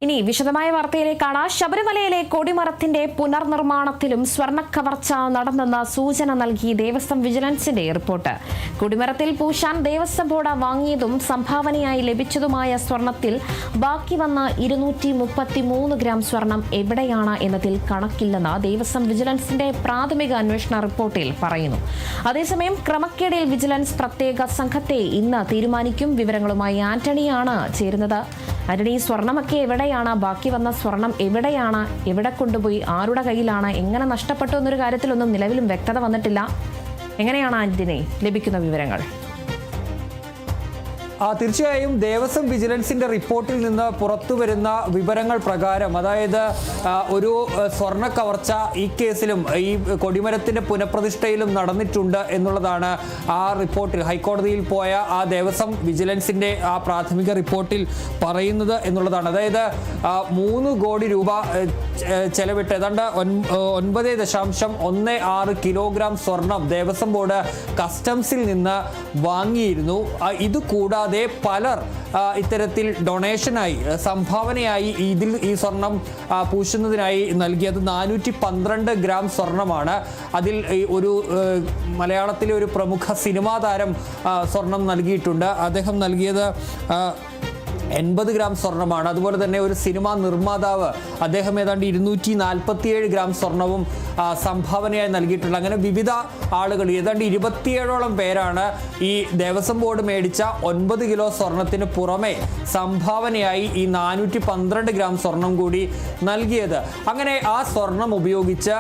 ഇനി വിശദമായ വാർത്തയിലേക്കാണ്. ശബരിമലയിലെ കൊടിമരത്തിന്റെ പുനർനിർമ്മാണത്തിലും സ്വർണ്ണക്കവർച്ച നടന്നെന്ന സൂചന നൽകി ദേവസ്വം വിജിലൻസിന്റെ റിപ്പോർട്ട്. കൊടിമരത്തിൽ പൂശാൻ ദേവസ്വം ബോർഡ് വാങ്ങിയതും സംഭാവനയായി ലഭിച്ചതുമായ സ്വർണത്തിൽ ബാക്കി വന്ന 233 ഗ്രാം സ്വർണം എവിടെയാണ് എന്നതിൽ കണക്കില്ലെന്ന് ദേവസ്വം വിജിലൻസിന്റെ പ്രാഥമിക അന്വേഷണ റിപ്പോർട്ടിൽ പറയുന്നു. അതേസമയം ക്രമക്കേടിൽ വിജിലൻസ് പ്രത്യേക സംഘത്തെ ഇന്ന് തീരുമാനിക്കും. വിവരങ്ങളുമായി ആന്റണിയാണ് ചേരുന്നത്. ആന്റണി, സ്വർണമൊക്കെ എവിടെയാണ്? ബാക്കി വന്ന സ്വർണം എവിടെയാണ്? എവിടെ കൊണ്ടുപോയി? ആരുടെ കയ്യിലാണ്? എങ്ങനെ നഷ്ടപ്പെട്ടു എന്നൊരു കാര്യത്തിലൊന്നും നിലവിലും വ്യക്തത വന്നിട്ടില്ല. എങ്ങനെയാണ് ആന്റണി ലഭിക്കുന്ന വിവരങ്ങൾ? തീർച്ചയായും ദേവസ്വം വിജിലൻസിന്റെ റിപ്പോർട്ടിൽ നിന്ന് പുറത്തു വരുന്ന വിവരങ്ങൾ പ്രകാരം, അതായത് ഒരു സ്വർണ്ണ കവർച്ച ഈ കേസിലും ഈ കൊടിമരത്തിന്റെ പുനഃപ്രതിഷ്ഠയിലും നടന്നിട്ടുണ്ട് എന്നുള്ളതാണ് ആ റിപ്പോർട്ടിൽ, ഹൈക്കോടതിയിൽ പോയ ആ ദേവസ്വം വിജിലൻസിന്റെ ആ പ്രാഥമിക റിപ്പോർട്ടിൽ പറയുന്നത് എന്നുള്ളതാണ്. അതായത് 3 കോടി രൂപ ചെലവിട്ട് ഏതാണ്ട് 9.16 കിലോഗ്രാം സ്വർണം ദേവസ്വം ബോർഡ് കസ്റ്റംസിൽ നിന്ന് വാങ്ങിയിരുന്നു. ഇത് കൂടാതെ പലർ ഇത്തരത്തിൽ ഡൊണേഷനായി, സംഭാവനയായി ഈ സ്വർണം പൂശുന്നതിനായി നൽകിയത് 412 ഗ്രാം സ്വർണമാണ്. അതിൽ ഒരു മലയാളത്തിലെ ഒരു പ്രമുഖ സിനിമാ താരം സ്വർണം നൽകിയിട്ടുണ്ട്. അദ്ദേഹം നൽകിയത് 80 ഗ്രാം സ്വർണമാണ്. അതുപോലെ തന്നെ ഒരു സിനിമാ നിർമ്മാതാവ്, അദ്ദേഹം ഏതാണ്ട് 247 ഗ്രാം സ്വർണവും സംഭാവനയായി നൽകിയിട്ടുണ്ട്. അങ്ങനെ വിവിധ ആളുകൾ, ഏതാണ്ട് 27ഓളം പേരാണ് ഈ ദേവസ്വം ബോർഡ് മേടിച്ച 9 കിലോ സ്വർണത്തിന് പുറമെ സംഭാവനയായി ഈ 412 ഗ്രാം സ്വർണം കൂടി നൽകിയത്. അങ്ങനെ ആ സ്വർണം ഉപയോഗിച്ച്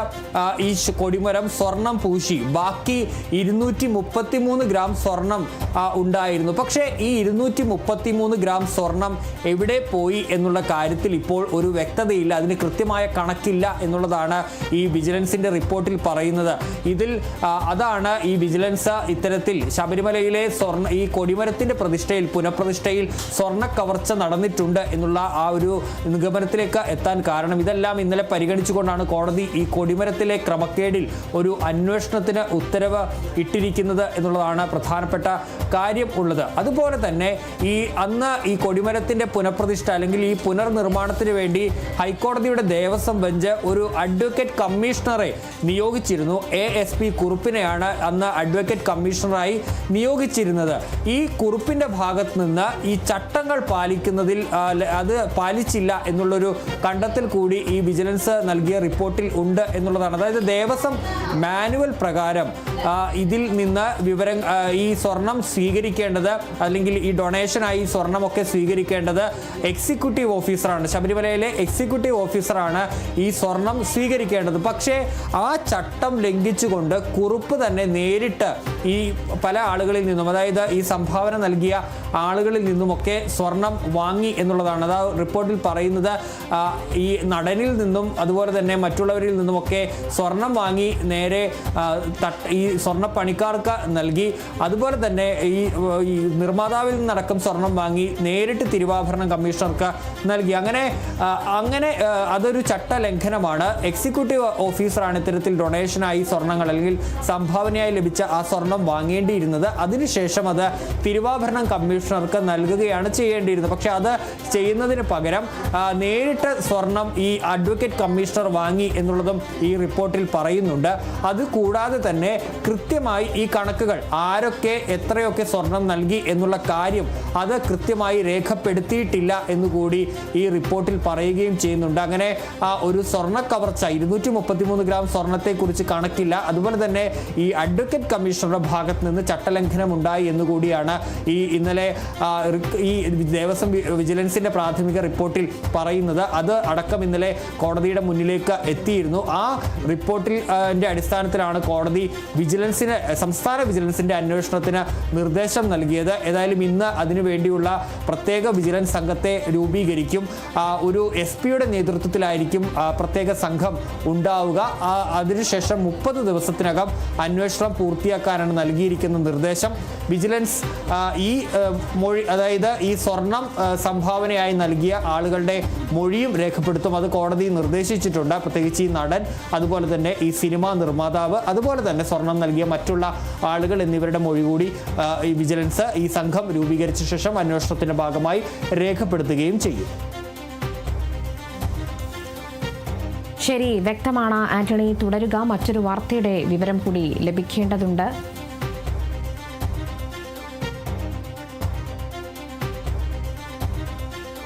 ഈ കൊടിമരം സ്വർണം പൂശി ബാക്കി 233 ഗ്രാം സ്വർണം ഉണ്ടായിരുന്നു. പക്ഷേ ഈ 233 ഗ്രാം സ്വർണം എവിടെ പോയി എന്നുള്ള കാര്യത്തിൽ ഇപ്പോൾ ഒരു വ്യക്തതയില്ല. അതിന് കൃത്യമായ കണക്കില്ല എന്നുള്ളതാണ് ഈ വിജിലൻസിന്റെ റിപ്പോർട്ടിൽ പറയുന്നത്. അതാണ് ഈ വിജിലൻസ് ഇത്തരത്തിൽ ശബരിമലയിലെ ഈ കൊടിമരത്തിന്റെ പുനഃപ്രതിഷ്ഠയിൽ സ്വർണ്ണ കവർച്ച നടന്നിട്ടുണ്ട് എന്നുള്ള ആ ഒരു നിഗമനത്തിലേക്ക് എത്താൻ കാരണം. ഇതെല്ലാം ഇന്നലെ പരിഗണിച്ചുകൊണ്ടാണ് കോടതി ഈ കൊടിമരത്തിലെ ക്രമക്കേടിൽ ഒരു അന്വേഷണത്തിന് ഉത്തരവ് ഇട്ടിരിക്കുന്നത് എന്നുള്ളതാണ് പ്രധാനപ്പെട്ട കാര്യം ഉള്ളത്. അതുപോലെ തന്നെ അന്ന് ഈ കൊടിമരത്തിന്റെ പുനഃപ്രതിഷ്ഠ അല്ലെങ്കിൽ ഈ പുനർനിർമ്മാണത്തിന് വേണ്ടി ഹൈക്കോടതിയുടെ ദേവസ്വം ബെഞ്ച് ഒരു അഡ്വക്കേറ്റ് കമ്മീഷണറെ നിയോഗിച്ചിരുന്നു. ASP കുറുപ്പിനെയാണ് അന്ന് അഡ്വക്കേറ്റ് കമ്മീഷണറായി നിയോഗിച്ചിരുന്നത്. ഈ കുറുപ്പിന്റെ ഭാഗത്ത് നിന്ന് ഈ ചട്ടങ്ങൾ പാലിക്കുന്നതിൽ അത് പാലിച്ചില്ല എന്നുള്ളൊരു കണ്ടെത്തൽ കൂടി ഈ വിജിലൻസ് നൽകിയ റിപ്പോർട്ടിൽ ഉണ്ട് എന്നുള്ളതാണ്. അതായത് ദേവസ്വം മാനുവൽ പ്രകാരം ഇതിൽ നിന്ന് ഈ സ്വർണം സ്വീകരിക്കേണ്ടത്, അല്ലെങ്കിൽ ഈ ഡൊണേഷനായി സ്വർണമൊക്കെ സ്വീകരിക്കേണ്ടത് എക്സിക്യൂട്ടീവ് ഓഫീസറാണ്. ശബരിമലയിലെ എക്സിക്യൂട്ടീവ് ഓഫീസറാണ് ഈ സ്വർണം സ്വീകരിക്കേണ്ടത്. പക്ഷേ ആ ചട്ടം ലംഘിച്ചുകൊണ്ട് കുറുപ്പ് തന്നെ നേരിട്ട് ഈ പല ആളുകളിൽ നിന്നും, അതായത് ഈ സംഭാവന നൽകിയ ആളുകളിൽ നിന്നുമൊക്കെ സ്വർണം വാങ്ങി എന്നുള്ളതാണ്. അതാ റിപ്പോർട്ടിൽ പറയുന്നത്. ഈ നടനിൽ നിന്നും അതുപോലെ തന്നെ മറ്റുള്ളവരിൽ നിന്നുമൊക്കെ സ്വർണം വാങ്ങി നേരെ ഈ സ്വർണ്ണപ്പണിക്കാർക്ക് നൽകി. അതുപോലെ തന്നെ ഈ നിർമ്മാതാവിൽ നിന്നടക്കം സ്വർണം വാങ്ങി നേരിട്ട് തിരുവാഭരണം കമ്മീഷണർക്ക് നൽകി. അങ്ങനെ അതൊരു ചട്ടലംഘനമാണ്. എക്സിക്യൂട്ടീവ് ഓഫീസറാണ് ഇത്തരത്തിൽ ഡൊണേഷനായി സ്വർണ്ണങ്ങൾ അല്ലെങ്കിൽ സംഭാവനയായി ലഭിച്ച ആ സ്വർണം വാങ്ങേണ്ടിയിരുന്നത്. അതിനുശേഷം അത് തിരുവാഭരണം കമ്മീഷണർക്ക് നൽകുകയാണ് ചെയ്യേണ്ടിയിരുന്നത്. പക്ഷെ അത് ചെയ്യുന്നതിന് പകരം നേരിട്ട് സ്വർണം ഈ അഡ്വക്കേറ്റ് കമ്മീഷണർ വാങ്ങി എന്നുള്ളതും ഈ റിപ്പോർട്ടിൽ പറയുന്നുണ്ട്. അതുകൂടാതെ തന്നെ കൃത്യമായി ഈ കണക്കുകൾ, ആരൊക്കെ എത്രയൊക്കെ സ്വർണം നൽകി എന്നുള്ള കാര്യം അത് കൃത്യമായി രേഖപ്പെടുത്തിയിട്ടില്ല എന്നുകൂടി ഈ റിപ്പോർട്ടിൽ പറയുകയും ചെയ്യുന്നുണ്ട്. അങ്ങനെ ഒരു സ്വർണ്ണ കവർച്ച 233 ഗ്രാം സ്വർണത്തെക്കുറിച്ച് കണക്കില്ല. അതുപോലെ തന്നെ ഈ അഡ്വക്കേറ്റ് കമ്മീഷണറുടെ ഭാഗത്ത് നിന്ന് ചട്ടലംഘനം ഉണ്ടായി എന്നുകൂടിയാണ് ഇന്നലെ ഈ ദേവസ്വം വിജിലൻസിന്റെ പ്രാഥമിക റിപ്പോർട്ടിൽ പറയുന്നത്. അത് അടക്കം ഇന്നലെ കോടതിയുടെ മുന്നിലേക്ക് എത്തിയിരുന്നു. ആ റിപ്പോർട്ടിൽ അടിസ്ഥാനത്തിലാണ് കോടതി സംസ്ഥാന വിജിലൻസിന്റെ അന്വേഷണത്തിന് നിർദ്ദേശം നൽകിയത്. ഏതായാലും ഇന്ന് അതിനുവേണ്ടിയുള്ള പ്രത്യേക വിജിലൻസ് സംഘത്തെ രൂപീകരിക്കും. ഒരു SP-യുടെ നേതൃത്വത്തിലായിരിക്കും പ്രത്യേക സംഘം ഉണ്ടാവുക. അതിനുശേഷം 30 ദിവസത്തിനകം അന്വേഷണം പൂർത്തിയാക്കാനാണ് നൽകിയിരിക്കുന്ന നിർദ്ദേശം. വിജിലൻസ് ഈ മൊഴി, അതായത് ഈ സ്വർണം സംഭാവനയായി നൽകിയ ആളുകളുടെ മൊഴിയും രേഖപ്പെടുത്തും. അത് കോടതി നിർദ്ദേശിച്ചിട്ടുണ്ട്. പ്രത്യേകിച്ച് ഈ നടൻ, അതുപോലെ തന്നെ ഈ സിനിമാ നിർമ്മാതാവ്, അതുപോലെ തന്നെ സ്വർണം നൽകിയ മറ്റുള്ള ആളുകൾ എന്നിവരുടെ മൊഴി കൂടി ഈ വിജിലൻസ് ഈ സംഘം രൂപീകരിച്ച ശേഷം അന്വേഷണത്തിന്റെ ഭാഗമായി രേഖപ്പെടുത്തുകയും ചെയ്യും. ശരി, വ്യക്തമാണ് ആന്റണി. തുടരുക, മറ്റൊരു വാർത്തയുടെ വിവരം കൂടി ലഭിക്കേണ്ടതുണ്ട്.